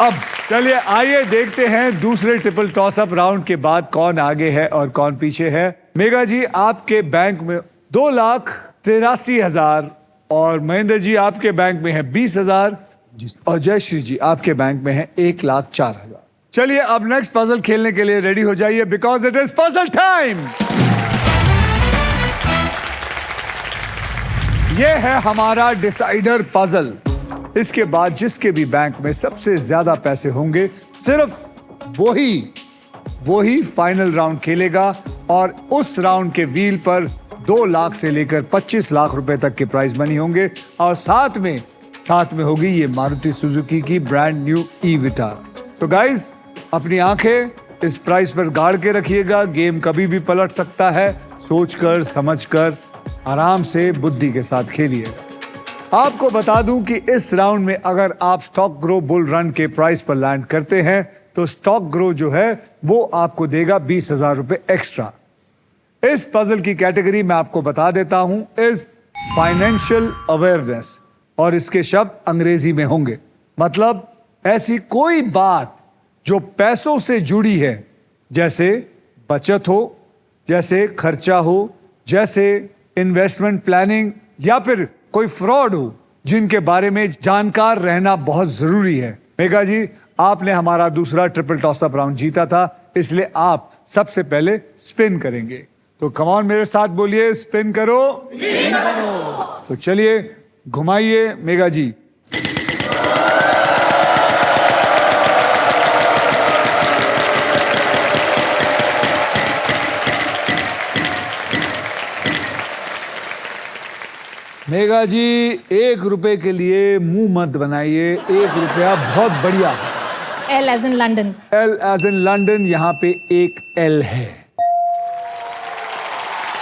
अब चलिए आइए देखते हैं दूसरे ट्रिपल टॉस अप राउंड के बाद कौन आगे है और कौन पीछे है। मेघा जी आपके बैंक में 2,83,000 और महेंद्र जी आपके बैंक में है 20,000 और जयश्री जी आपके बैंक में है 1,04,000। चलिए अब नेक्स्ट पजल खेलने के लिए रेडी हो जाइए because it is puzzle time. ये है हमारा डिसाइडर पजल। इसके बाद जिसके भी बैंक में सबसे ज्यादा पैसे होंगे सिर्फ वही फाइनल राउंड खेलेगा और उस राउंड के व्हील पर 2 लाख से लेकर 25 लाख रुपए तक के प्राइज मनी होंगे और साथ में होगी ये मारुति सुजुकी की ब्रांड न्यू ई-विटार। तो गाइस अपनी आंखें इस प्राइस पर गाड़ के रखिएगा। गेम कभी भी पलट सकता है। सोचकर समझकर आराम से बुद्धि के साथ खेलिएगा। आपको बता दूं कि इस राउंड में अगर आप स्टॉक ग्रो बुल रन के प्राइस पर लैंड करते हैं तो स्टॉक ग्रो जो है वो आपको देगा 20,000 रुपए एक्स्ट्रा। इस पजल की कैटेगरी मैं आपको बता देता हूं इज फाइनेंशियल अवेयरनेस और इसके शब्द अंग्रेजी में होंगे। मतलब ऐसी कोई बात जो पैसों से जुड़ी है, जैसे बचत हो, जैसे खर्चा हो, जैसे इन्वेस्टमेंट प्लानिंग या फिर कोई फ्रॉड हो, जिनके बारे में जानकार रहना बहुत जरूरी है। मेघा जी आपने हमारा दूसरा ट्रिपल टॉस अप राउंड जीता था, इसलिए आप सबसे पहले स्पिन करेंगे। तो कम ऑन मेरे साथ बोलिए स्पिन करो। तो चलिए घुमाइए मेघा जी। मेघा जी 1 रुपए के लिए मुंह मत बनाइए। 1 रुपया बहुत बढ़िया है। L as in London. L as in London, यहाँ पे एक L है।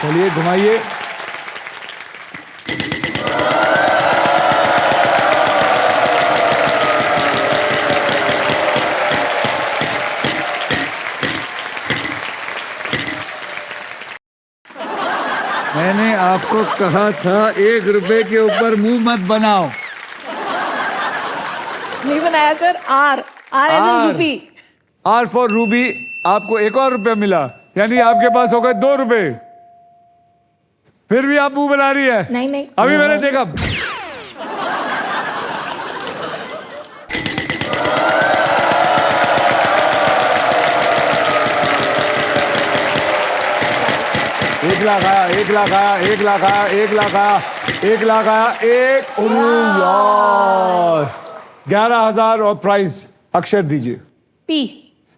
चलिए घुमाइए। मैंने आपको कहा था 1 रुपए के ऊपर मुंह मत बनाओ। नहीं बनाया सर। R as in रूपी। R for Ruby. आपको 1 और रुपया मिला, यानी आपके पास हो गए 2 रुपए। फिर भी आप मुंह बना रही है। नहीं अभी मैंने देखा। एक लाख आया, 1 लाख आया, 1 लाख आया, 1 लाख आया, 1 लाख आया, 1 यार 11,000 और प्राइस अक्षर दीजिए। P.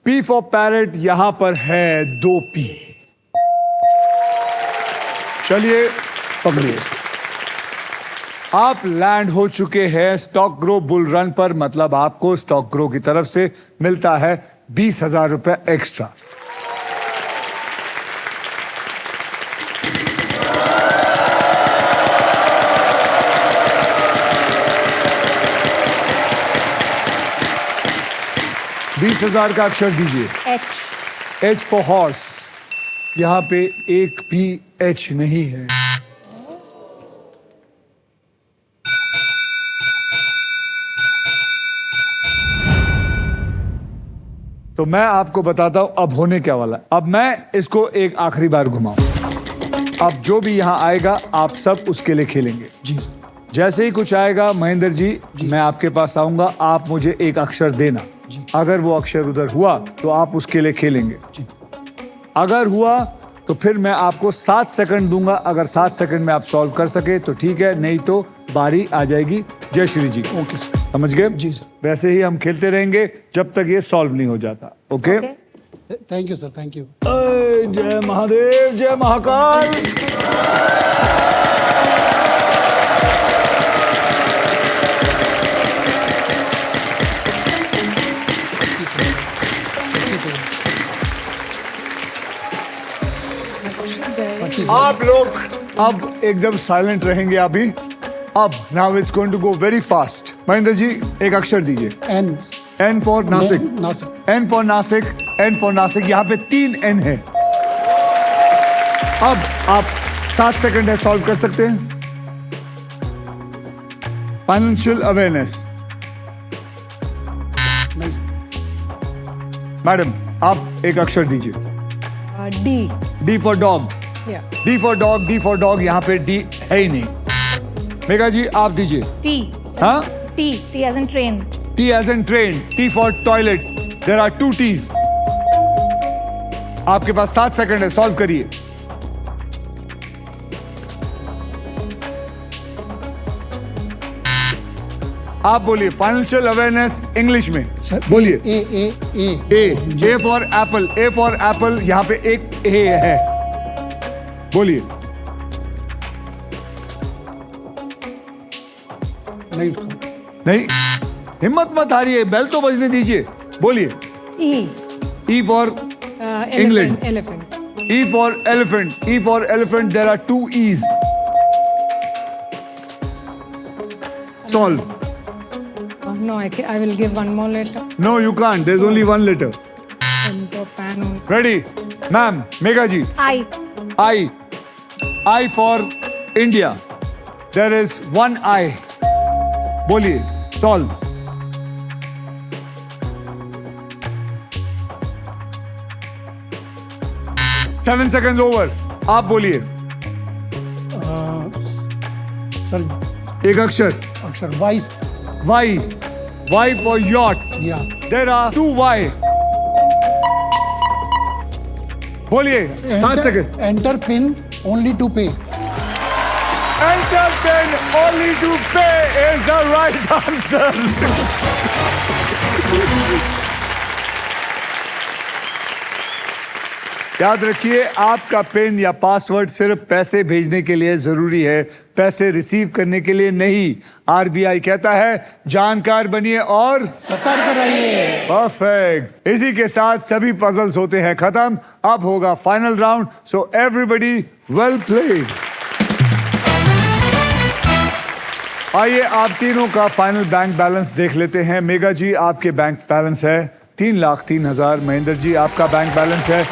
P फॉर पैरेट, यहां पर है 2 P। चलिए पकड़िए। आप लैंड हो चुके हैं स्टॉक ग्रो बुल रन पर, मतलब आपको स्टॉक ग्रो की तरफ से मिलता है 20,000 रुपए एक्स्ट्रा। $20,000 का अक्षर दीजिए। H. H for horse. यहां पे एक भी H नहीं है। तो मैं आपको बताता हूं अब होने क्या वाला है। अब मैं इसको एक आखिरी बार घुमाऊं। अब जो भी यहां आएगा आप सब उसके लिए खेलेंगे। जी। जैसे ही कुछ आएगा महेंद्र जी मैं आपके पास आऊंगा, आप मुझे एक अक्षर देना। अगर वो अक्षर उधर हुआ तो आप उसके लिए खेलेंगे। अगर हुआ तो फिर मैं आपको 7 सेकंड दूंगा। अगर 7 सेकंड में आप सॉल्व कर सके तो ठीक है, नहीं तो बारी आ जाएगी जयश्री जी। Okay sir. समझ गए? जी सर। वैसे ही हम खेलते रहेंगे जब तक ये सॉल्व नहीं हो जाता। Okay? Thank you sir, thank you. जय महादेव, जय महाकाल। आप लोग अब एकदम साइलेंट रहेंगे अभी। अब now it's going to go very fast. Mahendra ji एक अक्षर दीजिए। N. N for Nashik. Nashik. N for Nashik. N for Nashik. यहाँ पे 3 N है। अब आप 7 सेकंड है, सॉल्व कर सकते हैं। Financial awareness. मैडम आप एक अक्षर दीजिए. D. D for dog. Yeah. D for dog. D for dog. यहाँ पे डी है ही नहीं. मेघा जी आप दीजिए. T. हाँ. T. T as in train. T as in train. T for toilet. There are 2 T's. आपके पास 7 सेकंड है, सॉल्व करिए. आप बोलिए फाइनेंशियल अवेयरनेस इंग्लिश में. सर बोलिए. A A for apple. A for apple. यहाँ पे एक ए है. बोलिए. नहीं नहीं, हिम्मत मत हारिए, बेल तो बजने दीजिए. बोलिए. E. E for Elephant. Elephant. E for elephant. E for elephant. There are 2 E's. Solve. No, I will give one more letter. No, you can't. There's only one letter. And pan. Ready? Ma'am, Megha ji. I. I. I for India. There is one I. बोलिए. Solve. Seven seconds over. आप बोलिए. Sir एक अक्षर. अक्षर vice Y. Y for yacht. या There are 2 Y. बोलिए. 7 second. Enter pin only to pay. Enter pin only to pay is the right answer. याद रखिए, आपका पिन या पासवर्ड सिर्फ पैसे भेजने के लिए जरूरी है, पैसे रिसीव करने के लिए नहीं. आरबीआई कहता है जानकार बनिए और सतर्क रहिए. परफेक्ट. इसी के साथ सभी पजल्स होते हैं खत्म. अब होगा final round. So everybody well played. आइए आप तीनों का फाइनल बैंक बैलेंस देख लेते हैं. मेघा जी आपके बैंक बैलेंस है 3,03,000. महेंद्र जी आपका बैंक बैलेंस है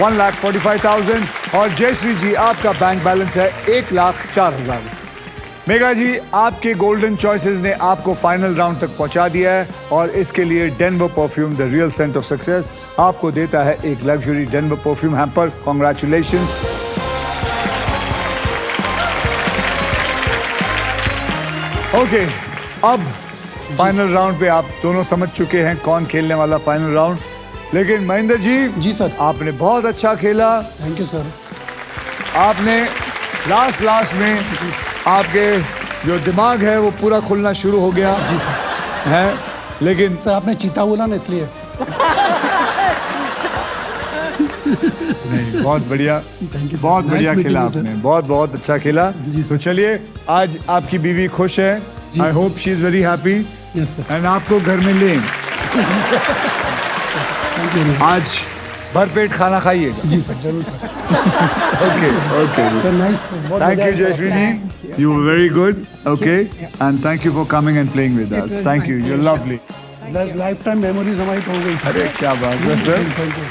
1,45,000 और जयश्री जी आपका बैंक बैलेंस है 1,04,000. मेघा जी आपके गोल्डन चॉइसेस ने आपको फाइनल राउंड तक पहुंचा दिया है और इसके लिए Denver perfume the real scent of success आपको देता है एक luxury Denver perfume hamper. Congratulations. Okay, अब फाइनल राउंड पे आप दोनों समझ चुके हैं कौन खेलने वाला फाइनल राउंड. लेकिन महेंद्र जी सर. आपने बहुत अच्छा खेला. Thank you sir. आपने लास्ट में आपके जो दिमाग है वो पूरा खुलना शुरू हो गया. जी सर. है लेकिन सर आपने चीता बोला ना इसलिए. नहीं, बहुत बढ़िया. Thank you, sir. बहुत Nice बढ़िया meeting खेला you, sir. आपने. बहुत अच्छा खेला. जी, तो चलिए, आज आपकी बीवी खुश है. जी, आई sir. Hope she is very happy yes sir. And आपको घर में लें. Thank you. आज भरपेट खाना खाइएगा. जी सर जरूर sir. Okay. Sir nice. Thank you, Jayashree ji. You were very good. Okay. And thank you for coming and playing with us. was Thank my you. You're lovely. Life time memories हमारी तो हो गई sir. अरे क्या बात है sir. Thank you.